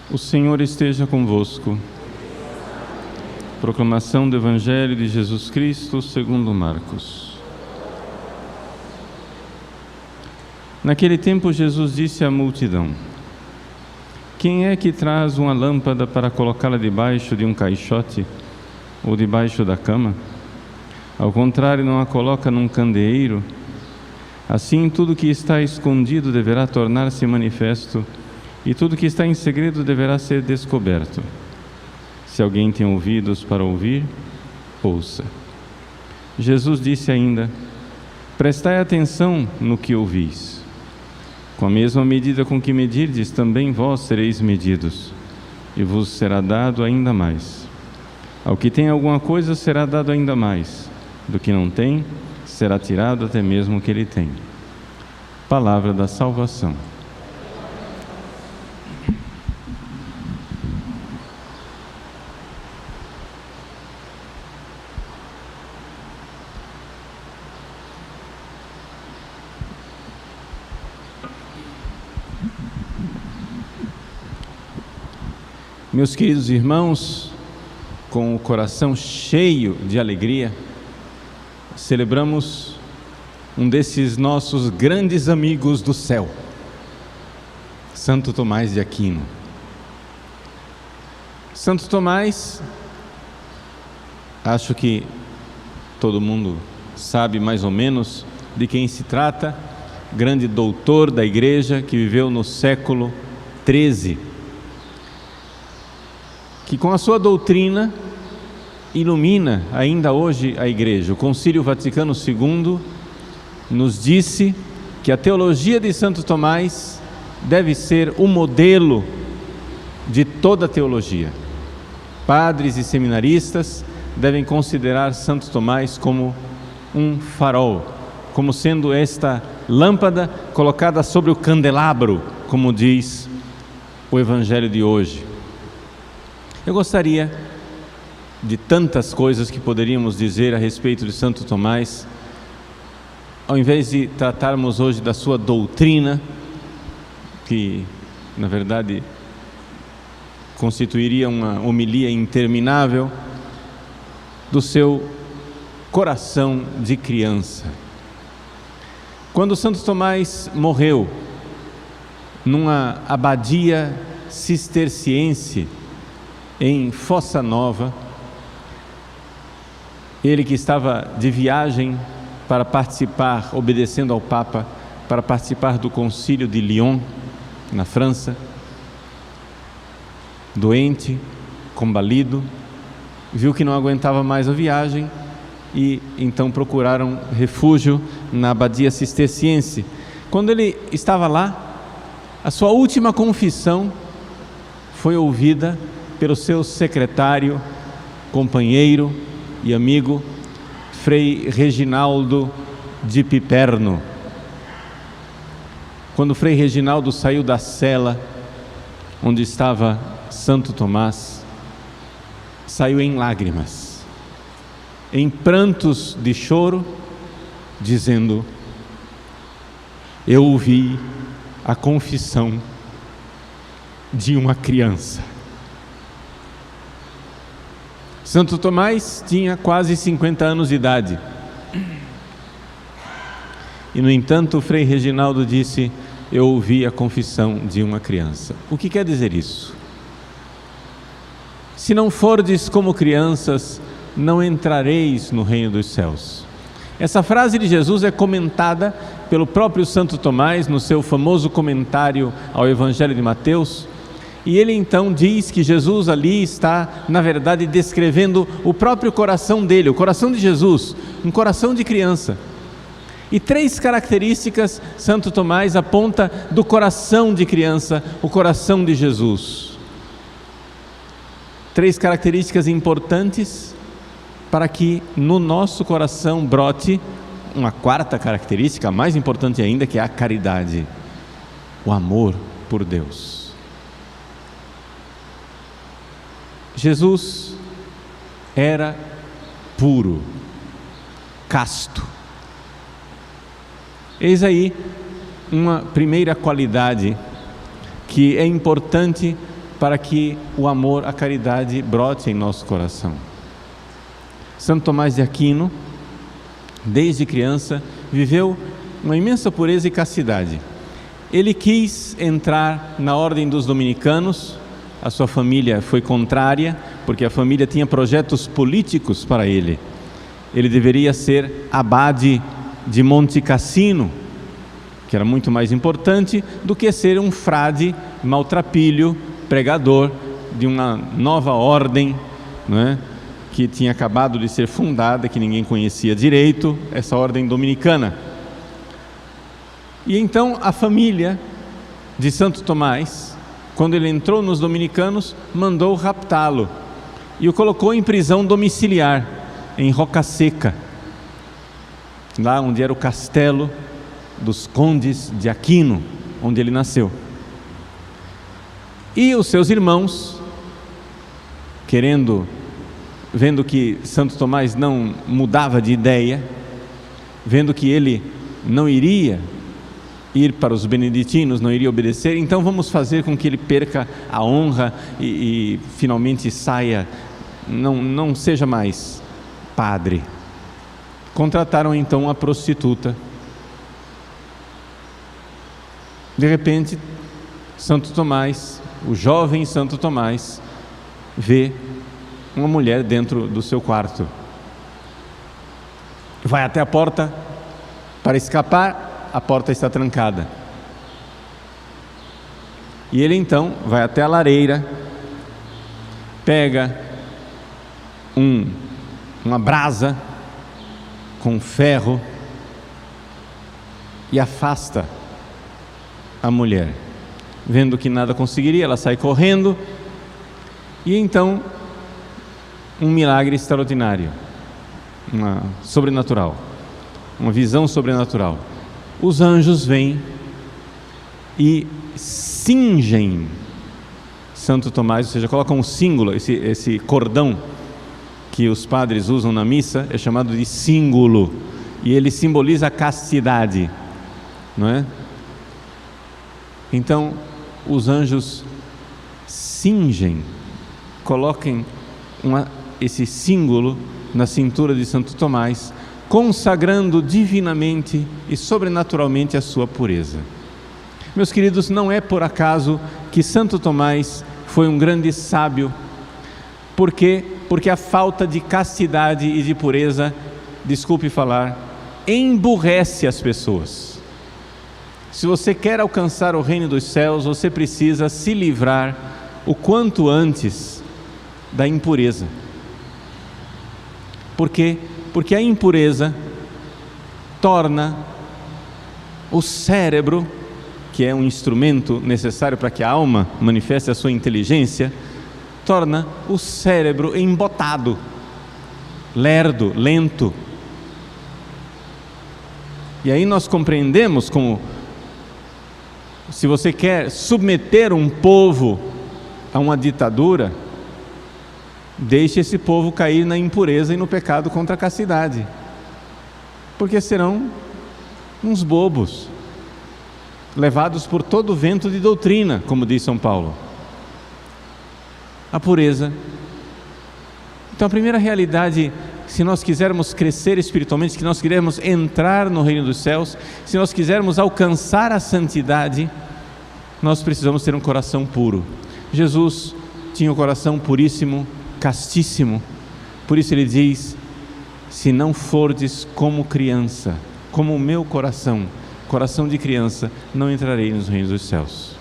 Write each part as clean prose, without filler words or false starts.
O Senhor esteja convosco. Proclamação do Evangelho de Jesus Cristo segundo Marcos. Naquele tempo Jesus disse à multidão: Quem é que traz uma lâmpada para colocá-la debaixo de um caixote ou debaixo da cama? Ao contrário, não a coloca num candeeiro? Assim, tudo que está escondido deverá tornar-se manifesto, e tudo que está em segredo deverá ser descoberto. Se alguém tem ouvidos para ouvir, ouça. Jesus disse ainda: Prestai atenção no que ouvis. Com a mesma medida com que medirdes, também vós sereis medidos, e vos será dado ainda mais. Ao que tem alguma coisa será dado ainda mais, do que não tem, será tirado até mesmo o que ele tem. Palavra da salvação. Meus queridos irmãos, com o coração cheio de alegria, celebramos um desses nossos grandes amigos do céu, Santo Tomás de Aquino. Santo Tomás, acho que todo mundo sabe mais ou menos de quem se trata, grande doutor da Igreja que viveu no século XIII, que com a sua doutrina ilumina ainda hoje a Igreja. O Concílio Vaticano II nos disse que a teologia de Santo Tomás deve ser o modelo de toda a teologia. Padres e seminaristas devem considerar Santo Tomás como um farol, como sendo esta lâmpada colocada sobre o candelabro, como diz o Evangelho de hoje. Eu gostaria de tantas coisas que poderíamos dizer a respeito de Santo Tomás, ao invés de tratarmos hoje da sua doutrina, que na verdade constituiria uma homilia interminável, do seu coração de criança. Quando Santo Tomás morreu numa abadia cisterciense em Fossa Nova, ele que estava de viagem para participar, obedecendo ao Papa, para participar do Concílio de Lyon, na França, doente, combalido, viu que não aguentava mais a viagem e então procuraram refúgio na abadia cisterciense. Quando ele estava lá, a sua última confissão foi ouvida pelo seu secretário, companheiro e amigo, Frei Reginaldo de Piperno. Quando Frei Reginaldo saiu da cela onde estava Santo Tomás, saiu em lágrimas, em prantos de choro, dizendo: Eu ouvi a confissão de uma criança. Santo Tomás tinha quase 50 anos de idade. E, no entanto, o Frei Reginaldo disse: Eu ouvi a confissão de uma criança. O que quer dizer isso? Se não fordes como crianças, não entrareis no reino dos céus. Essa frase de Jesus é comentada pelo próprio Santo Tomás no seu famoso comentário ao Evangelho de Mateus. E ele então diz que Jesus ali está, na verdade, descrevendo o próprio coração dele, o coração de Jesus, um coração de criança. E 3 características Santo Tomás aponta do coração de criança, o coração de Jesus. 3 características importantes para que no nosso coração brote uma 4ª característica, mais importante ainda, que é a caridade, o amor por Deus. Jesus era puro, casto. Eis aí uma primeira qualidade que é importante para que o amor, a caridade brote em nosso coração. Santo Tomás de Aquino, desde criança, viveu uma imensa pureza e castidade. Ele quis entrar na ordem dos dominicanos, a sua família foi contrária, porque a família tinha projetos políticos para ele. Ele deveria ser abade de Monte Cassino, que era muito mais importante do que ser um frade maltrapilho, pregador de uma nova ordem, não é? Que tinha acabado de ser fundada, que ninguém conhecia direito, essa ordem dominicana. E então a família de Santo Tomás, quando ele entrou nos dominicanos, mandou raptá-lo e o colocou em prisão domiciliar, em Roca Seca, lá onde era o castelo dos condes de Aquino, onde ele nasceu. E os seus irmãos, vendo que Santo Tomás não mudava de ideia, vendo que ele não iria ir para os beneditinos, não iria obedecer, então vamos fazer com que ele perca a honra e finalmente saia, não seja mais padre. Contrataram então uma prostituta. De repente, Santo Tomás, o jovem Santo Tomás, vê uma mulher dentro do seu quarto. Vai até a porta para escapar, a porta está trancada. E ele então vai até a lareira, pega uma brasa com ferro e afasta a mulher. Vendo que nada conseguiria, ela sai correndo e então um milagre extraordinário, sobrenatural, uma visão sobrenatural. Os anjos vêm e cingem Santo Tomás, ou seja, colocam um símbolo, esse cordão que os padres usam na missa, é chamado de símbolo, e ele simboliza a castidade, não é? Então, os anjos cingem, coloquem esse símbolo na cintura de Santo Tomás, consagrando divinamente e sobrenaturalmente a sua pureza. Meus queridos, não é por acaso que Santo Tomás foi um grande sábio. Por quê? Porque a falta de castidade e de pureza, desculpe falar, emburrece as pessoas. Se você quer alcançar o reino dos céus, você precisa se livrar o quanto antes da impureza. Por quê? Porque a impureza torna o cérebro, que é um instrumento necessário para que a alma manifeste a sua inteligência, torna o cérebro embotado, lerdo, lento. E aí nós compreendemos como, se você quer submeter um povo a uma ditadura, deixe esse povo cair na impureza e no pecado contra a castidade, porque serão uns bobos, levados por todo o vento de doutrina, como diz São Paulo. A pureza. Então a primeira realidade, se nós quisermos crescer espiritualmente, se nós quisermos entrar no reino dos céus, se nós quisermos alcançar a santidade, nós precisamos ter um coração puro. Jesus tinha um coração puríssimo, castíssimo, por isso ele diz: se não fordes como criança, como o meu coração de criança, não entrarei nos reinos dos céus.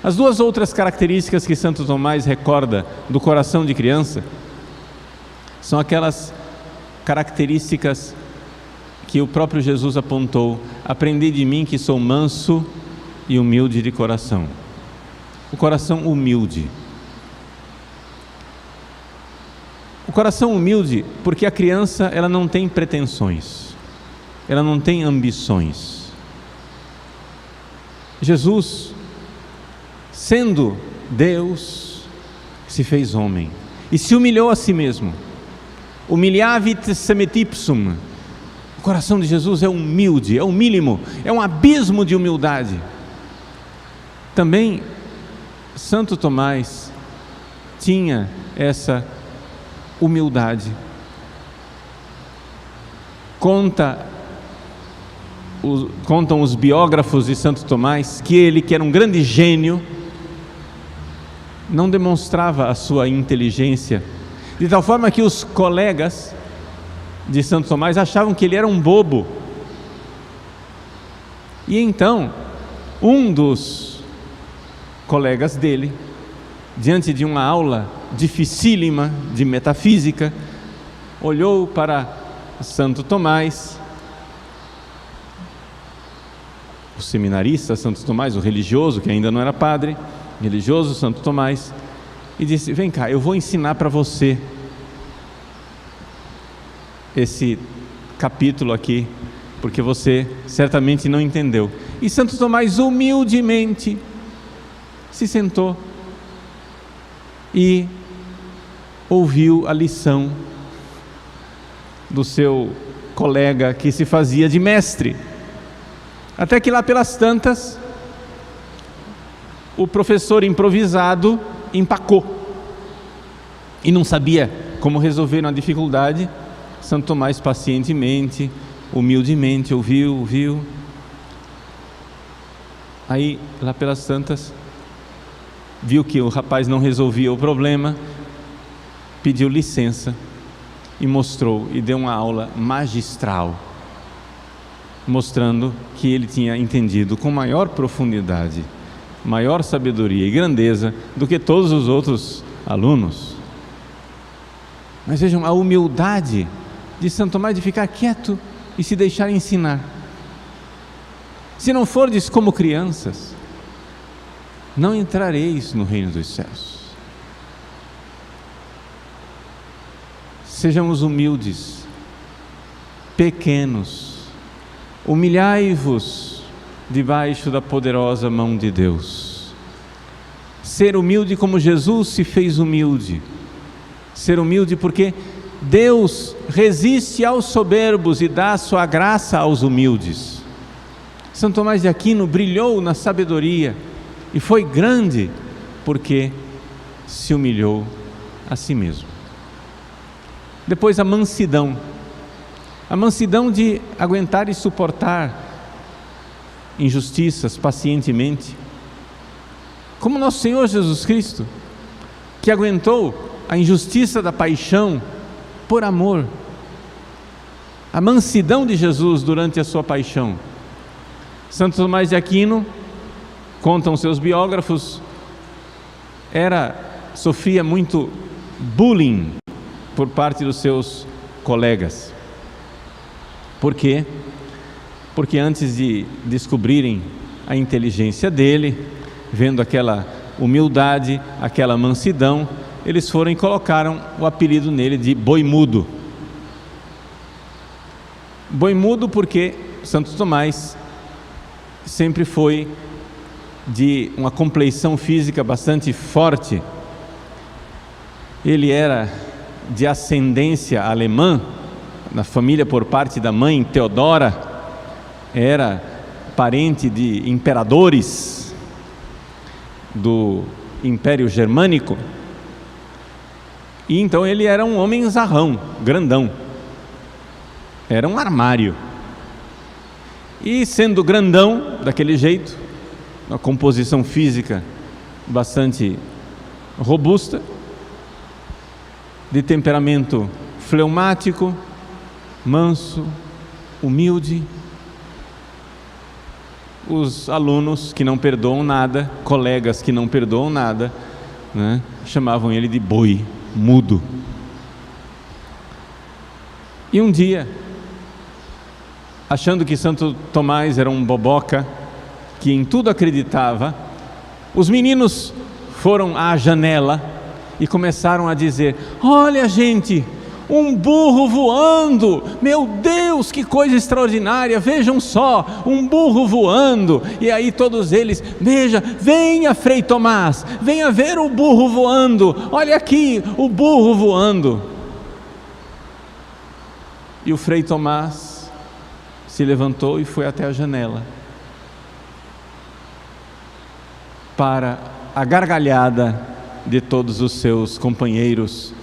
As duas outras características que Santo Tomás recorda do coração de criança são aquelas características que o próprio Jesus apontou: aprendei de mim que sou manso e humilde de coração. O coração humilde. O coração humilde, porque a criança, ela não tem pretensões, ela não tem ambições. Jesus, sendo Deus, se fez homem e se humilhou a si mesmo. Humiliavit semetipsum. O coração de Jesus é humilde, é humílimo, é um abismo de humildade. Também Santo Tomás tinha essa humildade. Contam os biógrafos de Santo Tomás que ele, que era um grande gênio, não demonstrava a sua inteligência, de tal forma que os colegas de Santo Tomás achavam que ele era um bobo. E então, um dos colegas dele, diante de uma aula dificílima de metafísica, olhou para Santo Tomás, o seminarista Santo Tomás, o religioso, que ainda não era padre, religioso Santo Tomás, e disse: vem cá, eu vou ensinar para você esse capítulo aqui, porque você certamente não entendeu. E Santo Tomás humildemente se sentou e ouviu a lição do seu colega, que se fazia de mestre. Até que lá pelas tantas, o professor improvisado empacou e não sabia como resolver uma dificuldade. Santo Tomás pacientemente, humildemente ouviu. Aí, lá pelas tantas, viu que o rapaz não resolvia o problema, pediu licença e mostrou, e deu uma aula magistral, mostrando que ele tinha entendido com maior profundidade, maior sabedoria e grandeza do que todos os outros alunos. Mas vejam a humildade de Santo Tomás de ficar quieto e se deixar ensinar. Se não fordes como crianças, não entrareis no reino dos céus. Sejamos humildes, pequenos, humilhai-vos debaixo da poderosa mão de Deus. Ser humilde como Jesus se fez humilde. Ser humilde porque Deus resiste aos soberbos e dá a sua graça aos humildes. São Tomás de Aquino brilhou na sabedoria e foi grande porque se humilhou a si mesmo. Depois a mansidão de aguentar e suportar injustiças pacientemente, como nosso Senhor Jesus Cristo, que aguentou a injustiça da paixão por amor. A mansidão de Jesus durante a sua paixão. Santo Tomás de Aquino, contam seus biógrafos, sofria muito bullying por parte dos seus colegas. Por quê? Porque antes de descobrirem a inteligência dele, vendo aquela humildade, aquela mansidão, eles foram e colocaram o apelido nele de boi mudo. Boi mudo porque Santo Tomás sempre foi de uma compleição física bastante forte. Ele era de ascendência alemã, na família por parte da mãe Teodora, era parente de imperadores do Império Germânico, e então ele era um homem zarrão, grandão, era um armário, e sendo grandão daquele jeito, uma composição física bastante robusta, de temperamento fleumático, manso, humilde, os alunos que não perdoam nada, colegas que não perdoam nada, né, chamavam ele de boi mudo. E um dia, achando que Santo Tomás era um boboca, que em tudo acreditava, os meninos foram à janela e começaram a dizer: olha, gente, um burro voando, meu Deus, que coisa extraordinária, vejam só, um burro voando. E aí todos eles: venha Frei Tomás, venha ver o burro voando, olha aqui o burro voando. E o Frei Tomás se levantou e foi até a janela para a gargalhada de todos os seus companheiros,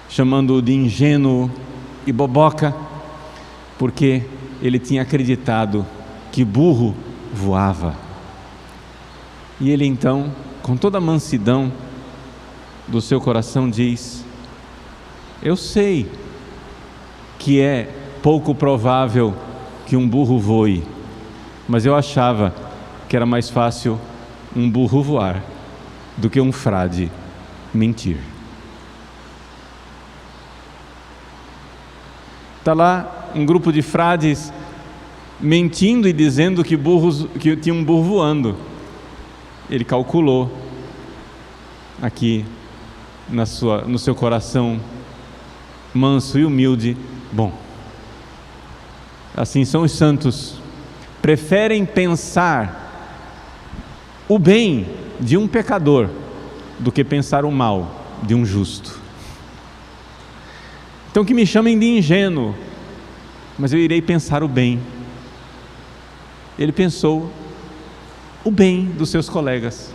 chamando-o de ingênuo e boboca, porque ele tinha acreditado que burro voava. E ele então, com toda a mansidão do seu coração, diz: eu sei que é pouco provável que um burro voe, mas eu achava que era mais fácil um burro voar do que um frade mentir. Está lá um grupo de frades mentindo e dizendo que tinha um burro voando. Ele calculou aqui no seu coração manso e humilde: bom, assim são os santos, preferem pensar o bem de um pecador do que pensar o mal de um justo. Então que me chamem de ingênuo, mas eu irei pensar o bem. Ele pensou o bem dos seus colegas,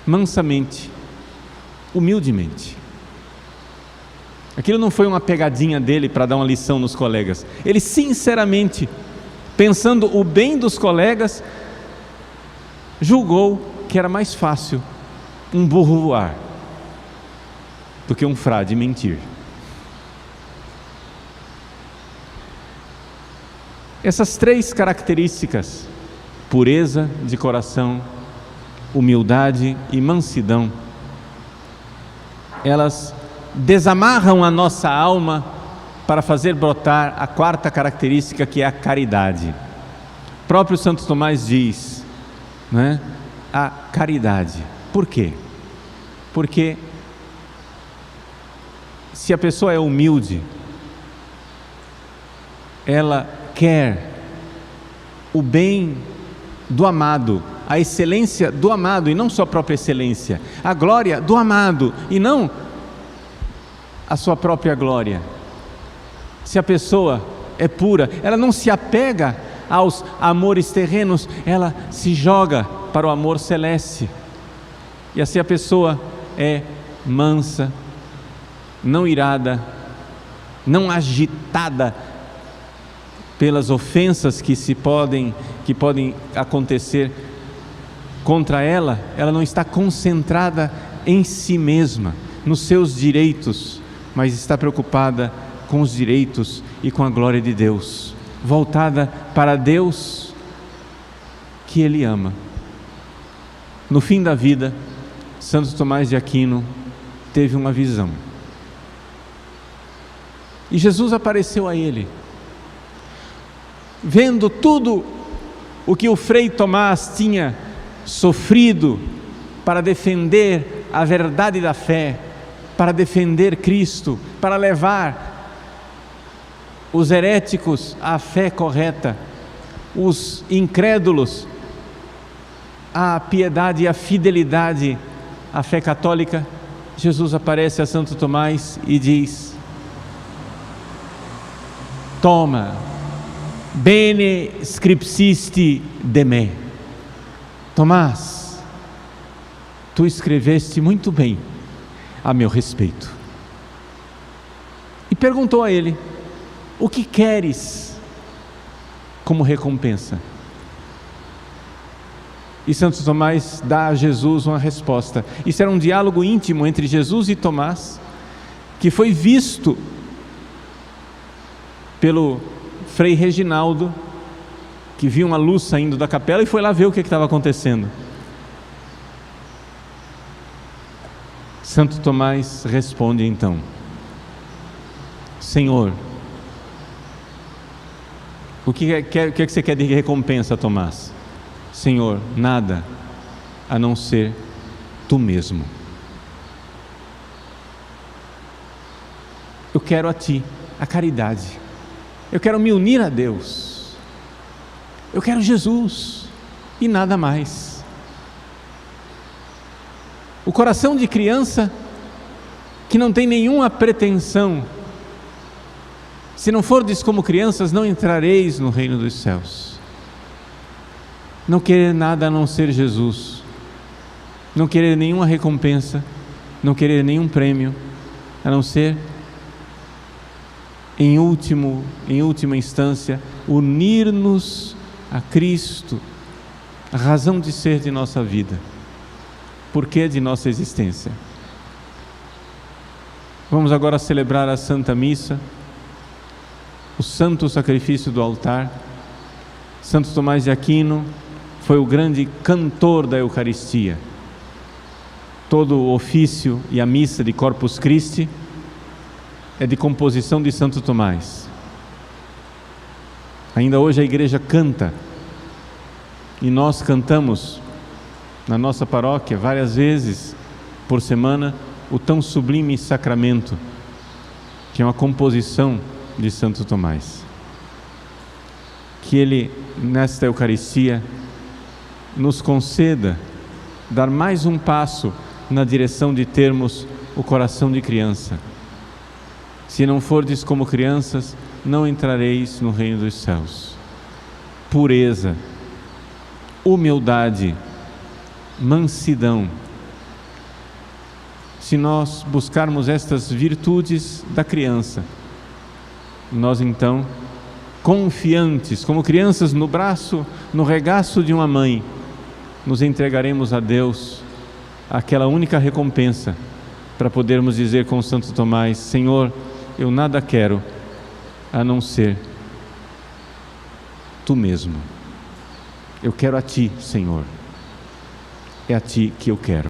mansamente, humildemente. Aquilo não foi uma pegadinha dele para dar uma lição nos colegas. Ele sinceramente, pensando o bem dos colegas, julgou que era mais fácil um burro voar do que um frade mentir. Essas três características, pureza de coração, humildade e mansidão, elas desamarram a nossa alma para fazer brotar a quarta característica, que é a caridade. O próprio Santo Tomás diz, né, a caridade. Por quê? Porque se a pessoa é humilde, ela quer o bem do amado, a excelência do amado, e não só a própria excelência, a glória do amado, e não a sua própria glória. Se a pessoa é pura, ela não se apega aos amores terrenos, ela se joga para o amor celeste. E assim a pessoa é mansa, não irada, não agitada pelas ofensas que podem acontecer contra ela. Ela não está concentrada em si mesma, nos seus direitos, mas está preocupada com os direitos e com a glória de Deus, voltada para Deus que Ele ama. No fim da vida, Santo Tomás de Aquino teve uma visão, e Jesus apareceu a ele, vendo tudo o que o Frei Tomás tinha sofrido para defender a verdade da fé, para defender Cristo, para levar os heréticos à fé correta, os incrédulos à piedade e à fidelidade à fé católica. Jesus aparece a Santo Tomás e diz: toma, bene scripsisti de me. Tomás, tu escreveste muito bem a meu respeito. E perguntou a ele: o que queres como recompensa? E Santo Tomás dá a Jesus uma resposta. Isso era um diálogo íntimo entre Jesus e Tomás, que foi visto pelo Frei Reginaldo, que viu uma luz saindo da capela e foi lá ver o que estava acontecendo. Santo Tomás responde então: Senhor, o que você quer de recompensa, Tomás? Senhor, nada a não ser tu mesmo. Eu quero a ti, a caridade. Eu quero me unir a Deus. Eu quero Jesus e nada mais. O coração de criança que não tem nenhuma pretensão: se não fordes como crianças, não entrareis no reino dos céus. Não querer nada a não ser Jesus. não querer nenhuma recompensa, não querer nenhum prêmio, a não ser, em última instância, unir-nos a Cristo, a razão de ser de nossa vida, porquê de nossa existência. Vamos agora celebrar a Santa Missa, o santo sacrifício do altar. Santo Tomás de Aquino foi o grande cantor da Eucaristia. Todo o ofício e a missa de Corpus Christi é de composição de Santo Tomás. Ainda hoje a igreja canta, e nós cantamos na nossa paróquia várias vezes por semana o tão sublime sacramento, que é uma composição de Santo Tomás. Que Ele, nesta Eucaristia, nos conceda dar mais um passo na direção de termos o coração de criança. Se não fordes como crianças, não entrareis no reino dos céus. Pureza, humildade, mansidão. Se nós buscarmos estas virtudes da criança, nós então, confiantes, como crianças no braço, no regaço de uma mãe, nos entregaremos a Deus, aquela única recompensa, para podermos dizer com Santo Tomás: Senhor, eu nada quero a não ser Tu mesmo. Eu quero a Ti, Senhor. É a Ti que eu quero.